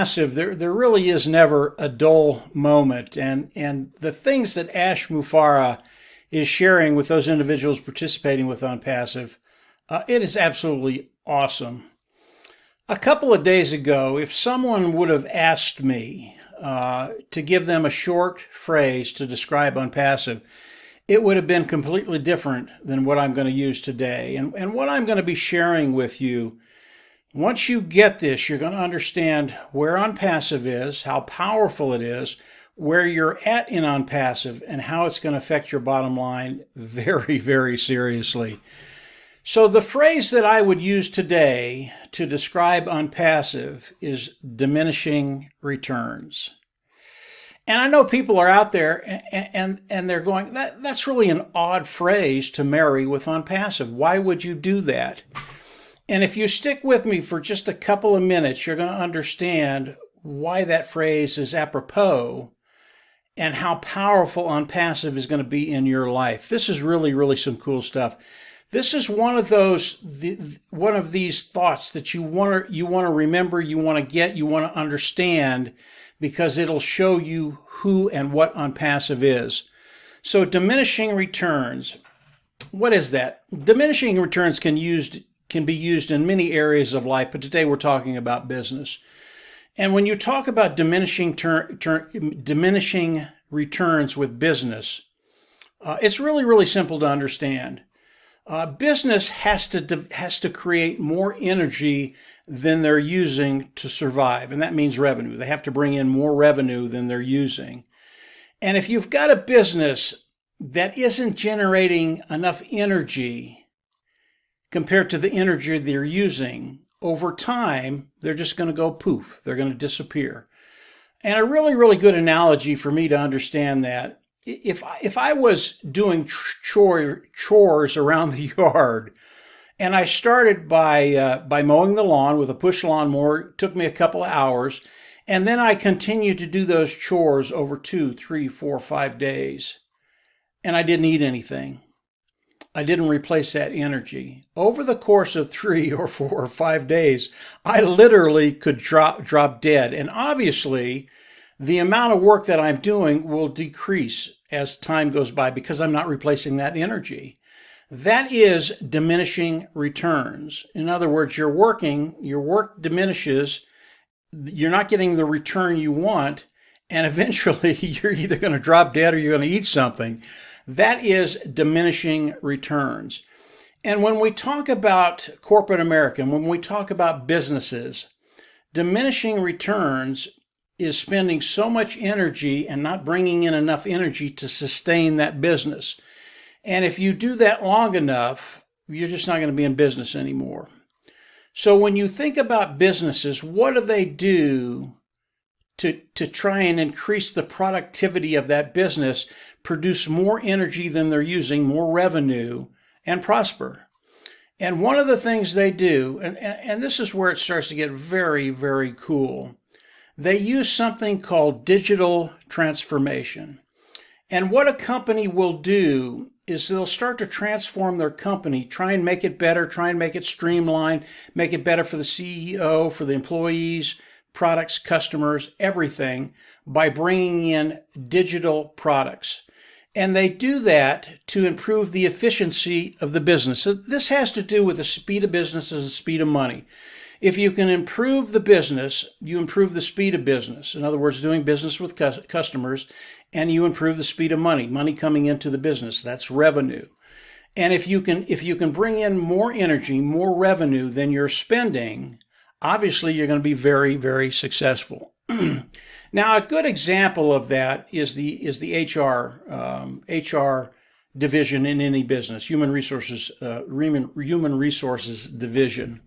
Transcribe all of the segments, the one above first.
Passive, there really is never a dull moment. And the things that Ash Mufareh is sharing with those individuals participating with On Passive, it is absolutely awesome. A couple of days ago, if someone would have asked me to give them a short phrase to describe On Passive, it would have been completely different than what I'm going to use today. And what I'm going to be sharing with you, once you get this, you're going to understand where On Passive is, how powerful it is, where you're at in On Passive, and how it's going to affect your bottom line very, very seriously. So the phrase that I would use today to describe On Passive is diminishing returns. And I know people are out there and they're going, that's really an odd phrase to marry with On Passive. Why would you do that? And if you stick with me for just a couple of minutes, you're going to understand why that phrase is apropos and how powerful On Passive is going to be in your life. This is really, really some cool stuff. This is one of these thoughts that you want to remember, you want to get, you want to understand, because it'll show you who and what On Passive is. So diminishing returns, what is that? Diminishing returns can be used in many areas of life, but today we're talking about business. And when you talk about diminishing returns with business, it's really, really simple to understand. Business has to create more energy than they're using to survive, and that means revenue. They have to bring in more revenue than they're using. And if you've got a business that isn't generating enough energy compared to the energy they're using, over time, they're just going to go poof. They're going to disappear. And a really, really good analogy for me to understand that, if I was doing chores around the yard, and I started by mowing the lawn with a push lawnmower, it took me a couple of hours, and then I continued to do those chores over 2, 3, 4, 5 days, and I didn't eat anything. I didn't replace that energy. Over the course of 3 or 4 or 5 days, I literally could drop dead. And obviously, the amount of work that I'm doing will decrease as time goes by because I'm not replacing that energy. That is diminishing returns. In other words, your work diminishes, you're not getting the return you want, and eventually you're either going to drop dead or you're going to eat something. That is diminishing returns. And when we talk about corporate America, when we talk about businesses, diminishing returns is spending so much energy and not bringing in enough energy to sustain that business. And if you do that long enough, you're just not going to be in business anymore. So when you think about businesses, what do they do to try and increase the productivity of that business, produce more energy than they're using, more revenue, and prosper? And one of the things they do, and this is where it starts to get very, very cool, they use something called digital transformation. And what a company will do is they'll start to transform their company, try and make it better, try and make it streamlined, make it better for the CEO, for the employees, products, customers, everything, by bringing in digital products. And they do that to improve the efficiency of the business. So this has to do with the speed of business and the speed of money. If you can improve the business, you improve the speed of business. In other words, doing business with customers, and you improve the speed of money coming into the business. That's revenue. And if you can bring in more energy, more revenue than you're spending, obviously you're going to be very, very successful. Now, a good example of that is the HR division in any business, human resources division.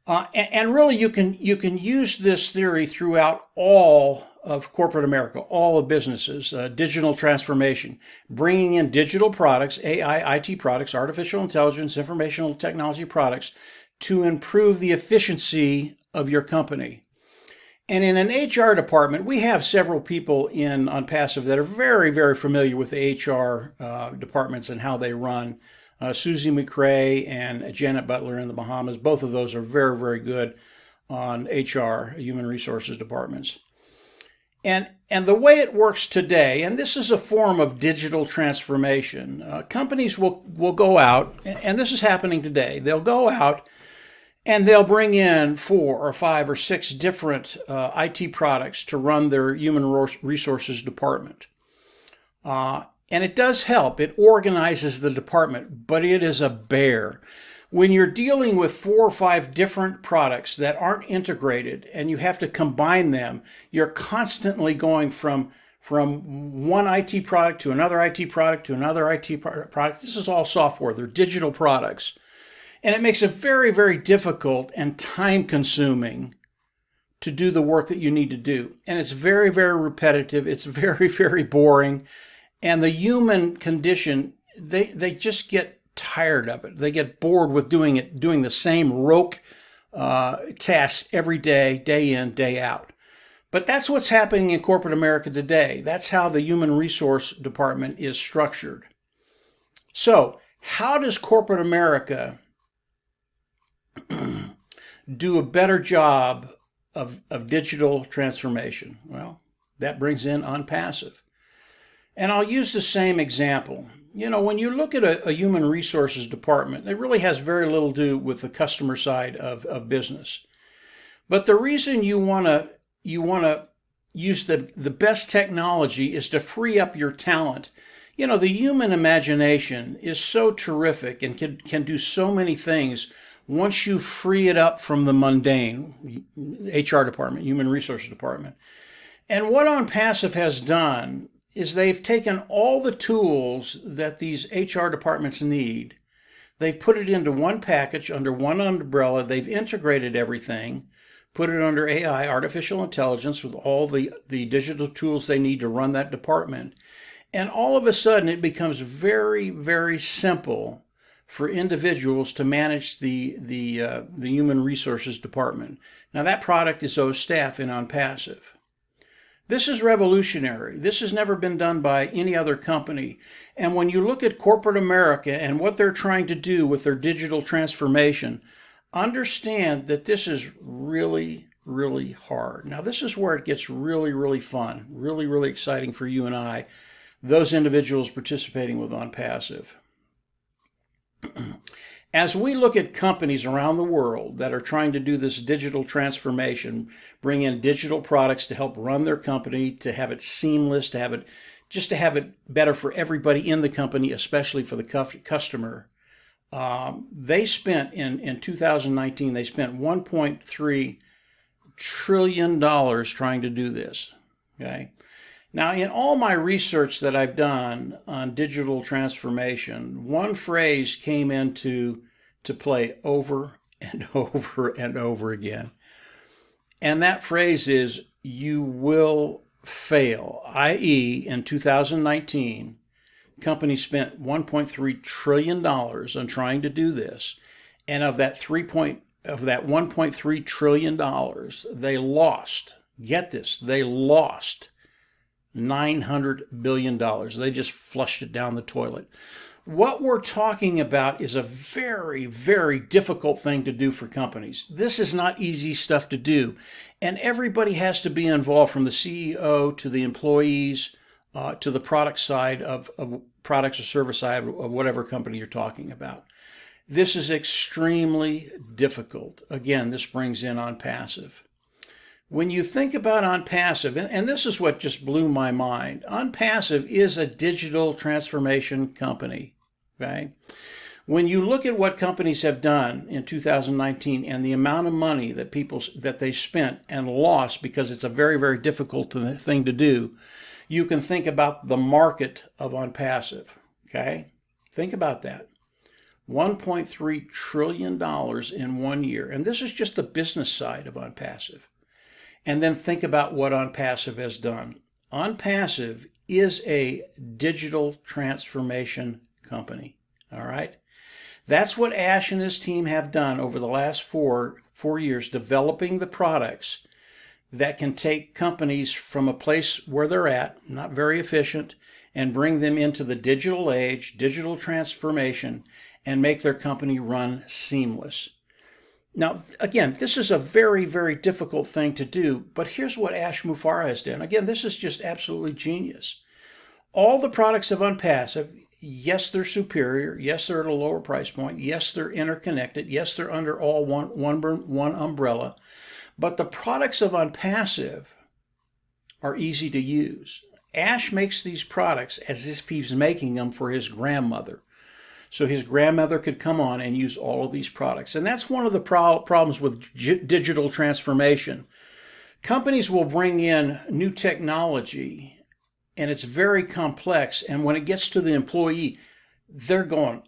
And really, you can use this theory throughout all of corporate America, all of businesses. Digital transformation, bringing in digital products, AI, IT products, artificial intelligence, informational technology products to improve the efficiency of your company. And in an HR department, we have several people on Passive that are very, very familiar with the HR departments and how they run. Susie McRae and Janet Butler in the Bahamas, both of those are very, very good on HR, human resources departments. And the way it works today, and this is a form of digital transformation, companies will go out, and this is happening today. They'll go out and they'll bring in 4 or 5 or 6 different IT products to run their human resources department. And it does help. It organizes the department, but it is a bear. When you're dealing with 4 or 5 different products that aren't integrated and you have to combine them, you're constantly going from one IT product to another IT product to another IT product. This is all software. They're digital products. And it makes it very, very difficult and time-consuming to do the work that you need to do. And it's very, very repetitive. It's very, very boring. And the human condition, they just get tired of it. They get bored with doing the same rote tasks every day, day in, day out. But that's what's happening in corporate America today. That's how the human resource department is structured. So how does corporate America do a better job of digital transformation? Well, that brings in OnPassive. And I'll use the same example. You know, when you look at a human resources department, it really has very little to do with the customer side of business. But the reason you want to use the best technology is to free up your talent. You know, the human imagination is so terrific and can do so many things once you free it up from the mundane HR department, human resources department. And what OnPassive has done is they've taken all the tools that these HR departments need. They've put it into one package under one umbrella. They've integrated everything, put it under AI, artificial intelligence, with all the digital tools they need to run that department. And all of a sudden, it becomes very, very simple for individuals to manage the human resources department. Now, that product is OStaff in OnPassive. This is revolutionary. This has never been done by any other company. And when you look at corporate America and what they're trying to do with their digital transformation, understand that this is really, really hard. Now, this is where it gets really, really fun, really, really exciting for you and I, those individuals participating with OnPassive. As we look at companies around the world that are trying to do this digital transformation, bring in digital products to help run their company, to have it seamless, to have it better for everybody in the company, especially for the customer, they spent in 2019, they spent $1.3 trillion trying to do this. Okay. Now, in all my research that I've done on digital transformation, one phrase came into play over and over and over again. And that phrase is, you will fail, i.e., in 2019, companies spent $1.3 trillion on trying to do this. And of that $1.3 trillion, they lost, get this, they lost $900 billion. They just flushed it down the toilet. What we're talking about is a very, very difficult thing to do for companies. This is not easy stuff to do. And everybody has to be involved, from the CEO to the employees to the product side of products or service side of whatever company you're talking about. This is extremely difficult. Again, this brings in OnPassive. When you think about OnPassive, and this is what just blew my mind, OnPassive is a digital transformation company, okay? When you look at what companies have done in 2019 and the amount of money that they spent and lost because it's a very, very difficult thing to do, you can think about the market of OnPassive, okay? Think about that. $1.3 trillion in 1 year. And this is just the business side of OnPassive. And then think about what OnPassive has done. OnPassive is a digital transformation company, all right? That's what Ash and his team have done over the last four years, developing the products that can take companies from a place where they're at, not very efficient, and bring them into the digital age, digital transformation, and make their company run seamless. Now, again, this is a very, very difficult thing to do, but here's what Ash Mufareh has done. Again, this is just absolutely genius. All the products of Unpassive, yes, they're superior. Yes, they're at a lower price point. Yes, they're interconnected. Yes, they're under all one umbrella. But the products of Unpassive are easy to use. Ash makes these products as if he's making them for his grandmother. So his grandmother could come on and use all of these products. And that's one of the problems with digital transformation. Companies will bring in new technology and it's very complex. And when it gets to the employee, they're going,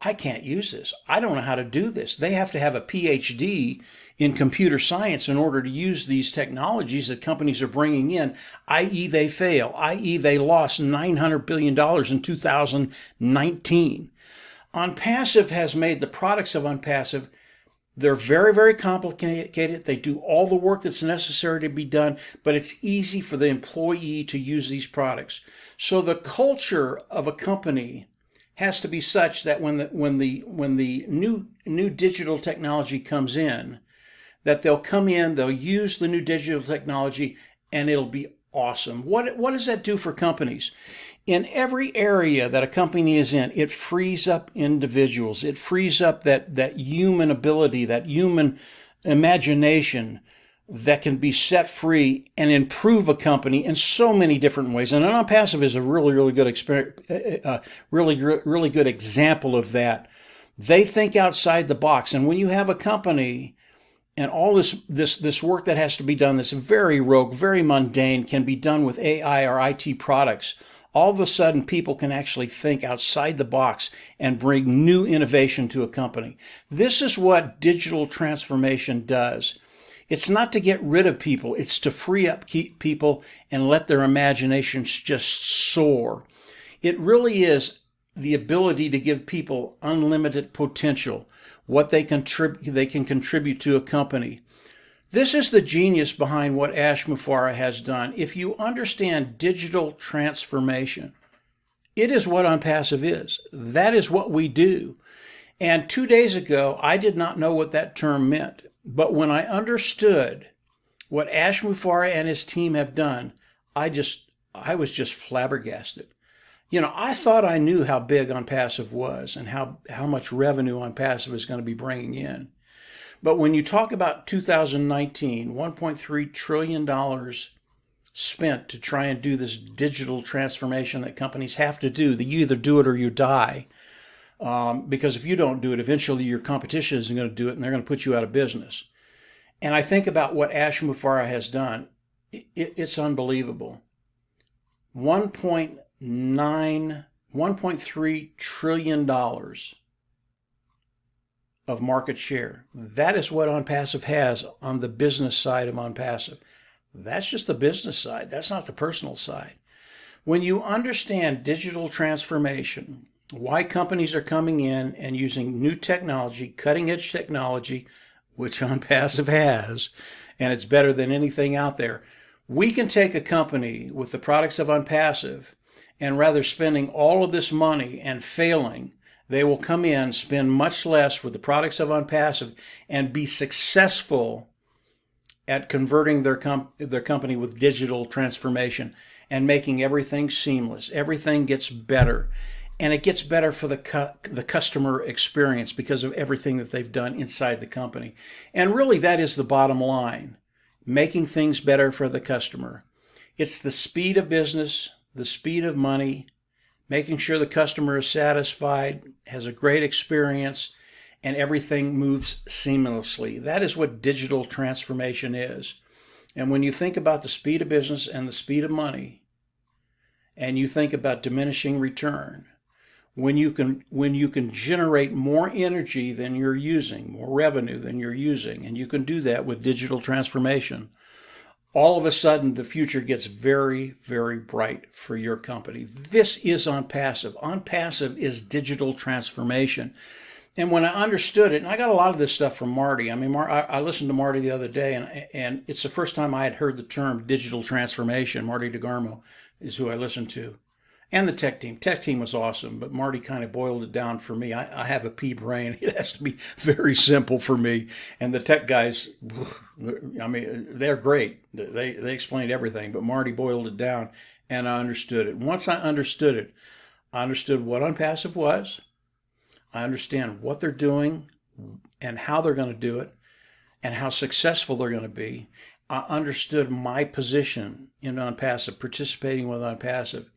I can't use this. I don't know how to do this. They have to have a PhD in computer science in order to use these technologies that companies are bringing in, i.e. they fail, i.e. they lost $900 billion in 2019. Unpassive has made the products of Unpassive, they're very, very complicated. They do all the work that's necessary to be done, but it's easy for the employee to use these products. So the culture of a company has to be such that when the new digital technology comes in, that they'll come in, they'll use the new digital technology, and it'll be awesome. What does that do for companies? In every area that a company is in, it frees up individuals. It frees up that human ability, that human imagination that can be set free and improve a company in so many different ways. And Unpassive is a really good really good example of that. They think outside the box. And when you have a company and all this work that has to be done that's very rogue, very mundane, can be done with AI or IT products, all of a sudden people can actually think outside the box and bring new innovation to a company. This is what digital transformation does. It's not to get rid of people. It's to free up people and let their imaginations just soar. It really is the ability to give people unlimited potential, what they can contribute to a company. This is the genius behind what Ash Mufareh has done. If you understand digital transformation, it is what Unpassive is. That is what we do. And 2 days ago, I did not know what that term meant. But when I understood what Ash Mufareh and his team have done, I was just flabbergasted. You know, I thought I knew how big Unpassive was and how much revenue Unpassive is going to be bringing in. But when you talk about 2019, $1.3 trillion spent to try and do this digital transformation that companies have to do, that you either do it or you die. Because if you don't do it, eventually your competition isn't going to do it and they're going to put you out of business. And I think about what Ash Mufareh has done. It's unbelievable. $1.3 trillion of market share. That is what Unpassive has on the business side of Unpassive. That's just the business side. That's not the personal side. When you understand digital transformation, why companies are coming in and using new technology, cutting edge technology, which Unpassive has, and it's better than anything out there. We can take a company with the products of Unpassive and rather spending all of this money and failing, they will come in, spend much less with the products of Unpassive and be successful at converting their company with digital transformation and making everything seamless. Everything gets better. And it gets better for the customer experience because of everything that they've done inside the company. And really, that is the bottom line, making things better for the customer. It's the speed of business, the speed of money, making sure the customer is satisfied, has a great experience, and everything moves seamlessly. That is what digital transformation is. And when you think about the speed of business and the speed of money, and you think about diminishing return, when you can generate more energy than you're using, more revenue than you're using, and you can do that with digital transformation, all of a sudden the future gets very, very bright for your company. This is Unpassive. Unpassive is digital transformation. And when I understood it, and I got a lot of this stuff from Marty. I mean, I listened to Marty the other day, and it's the first time I had heard the term digital transformation. Marty DeGarmo is who I listened to. and the tech team. Tech team was awesome, but Marty kind of boiled it down for me. I have a pea brain. It has to be very simple for me. And the tech guys, I mean, they're great. They explained everything, but Marty boiled it down, and I understood it. Once I understood it, I understood what unpassive was. I understand what they're doing and how they're going to do it and how successful they're going to be. I understood my position in unpassive, participating with unpassive,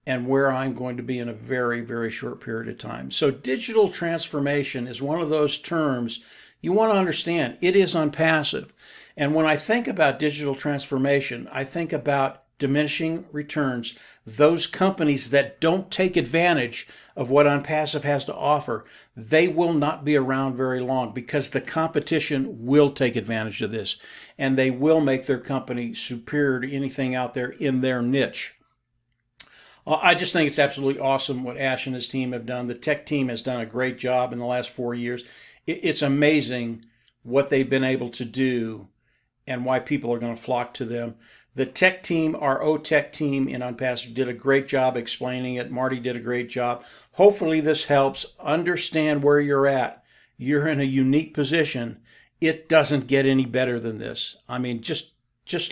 and where I'm going to be in a very, very short period of time. So digital transformation is one of those terms you want to understand. It is unpassive. And when I think about digital transformation, I think about diminishing returns, those companies that don't take advantage of what unpassive has to offer. They will not be around very long because the competition will take advantage of this, and they will make their company superior to anything out there in their niche. I just think it's absolutely awesome what Ash and his team have done. The tech team has done a great job in the last 4 years. It's amazing what they've been able to do and why people are going to flock to them. The tech team, our O-Tech team in Unpassive, did a great job explaining it. Marty did a great job. Hopefully this helps understand where you're at. You're in a unique position. It doesn't get any better than this. I mean, just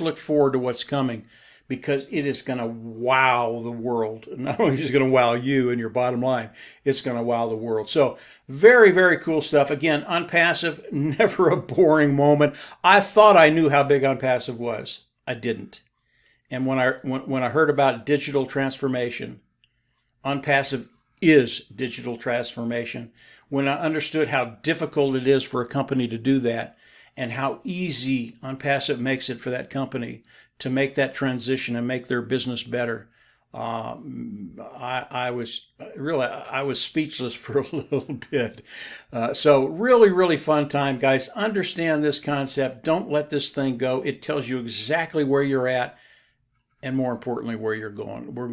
look forward to what's coming, because it is going to wow the world. Not only is it going to wow you and your bottom line, it's going to wow the world. So very, very cool stuff. Again, Unpassive, never a boring moment. I thought I knew how big Unpassive was. I didn't. And when I heard about digital transformation, Unpassive is digital transformation. When I understood how difficult it is for a company to do that, and how easy Unpassive makes it for that company to make that transition and make their business better, I was speechless for a little bit. So really, really fun time, guys. Understand this concept. Don't let this thing go. It tells you exactly where you're at, and more importantly, where you're going. We're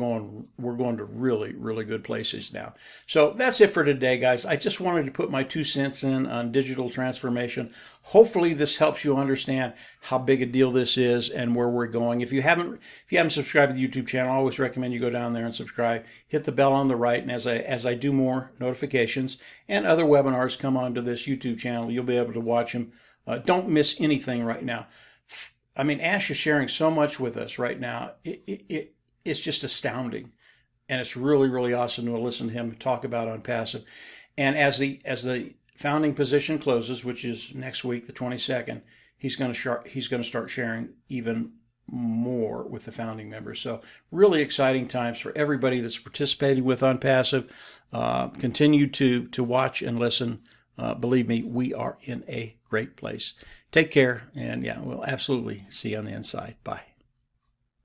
going to really, really good places now. So that's it for today, guys. I just wanted to put my 2 cents in on digital transformation. Hopefully this helps you understand how big a deal this is and where we're going. If you haven't subscribed to the YouTube channel, I always recommend you go down there and subscribe. Hit the bell on the right, and as I do more notifications and other webinars come onto this YouTube channel, you'll be able to watch them. Don't miss anything right now. I mean, Ash is sharing so much with us right now. It's just astounding. And it's really, really awesome to listen to him talk about Unpassive. And as the founding position closes, which is next week, the 22nd, he's going to start sharing even more with the founding members. So really exciting times for everybody that's participating with Unpassive. Continue to watch and listen. Believe me, we are in a great place. Take care, and yeah, we'll absolutely see you on the inside. Bye.